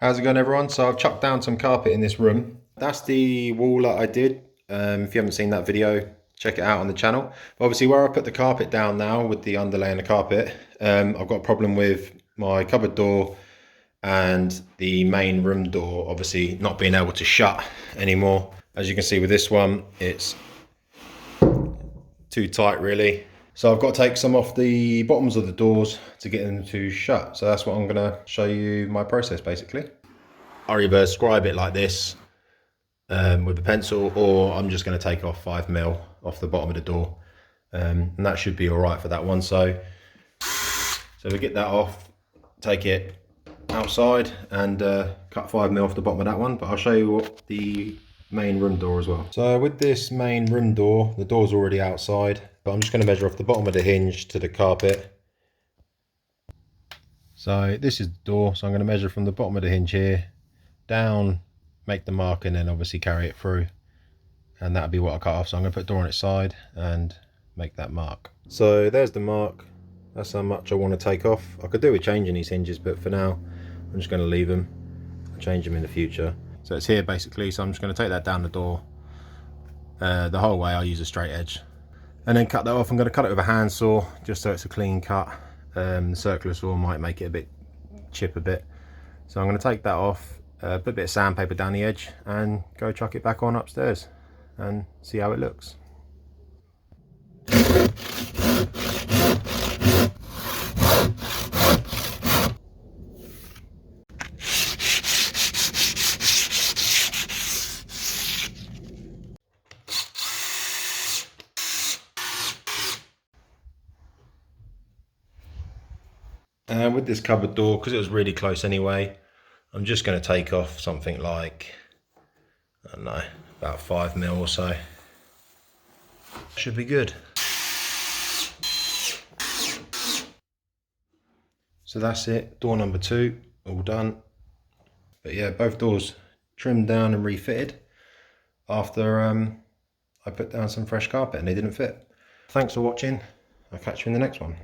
How's it going, everyone? So I've chucked down some carpet in this room. That's the wall that I did. If you haven't seen that video, check it out on the channel. But obviously where I put the carpet down now with the underlay and the carpet, I've got a problem with my cupboard door and the main room door obviously not being able to shut anymore. As you can see with this one, it's too tight really. So I've got to take some off the bottoms of the doors to get them to shut. So that's what I'm gonna show you my process basically. I either scribe it like this with a pencil, or I'm just gonna take off 5mm off the bottom of the door. And that should be all right for that one. So we get that off, take it outside and cut 5mm off the bottom of that one. But I'll show you what the main room door as well. So with this main room door, the door's already outside, but I'm just going to measure off the bottom of the hinge to the carpet. So this is the door, so I'm going to measure from the bottom of the hinge here down, make the mark, and then obviously carry it through, and that'll be what I cut off. So I'm going to put the door on its side and make that mark. So there's the mark. That's how much I want to take off. I could do with changing these hinges, but for now I'm just going to leave them. I'll change them in the future. So it's here basically, so I'm just going to take that down the door. The whole way I'll use a straight edge and then cut that off. I'm going to cut it with a handsaw just so it's a clean cut. The circular saw might make it chip a bit. So I'm going to take that off, put a bit of sandpaper down the edge and go chuck it back on upstairs and see how it looks. And with this cupboard door, because it was really close anyway, I'm just going to take off something like, I don't know, about 5mm or so. Should be good. So that's it, door number 2, all done. But yeah, both doors trimmed down and refitted after I put down some fresh carpet and they didn't fit. Thanks for watching. I'll catch you in the next one.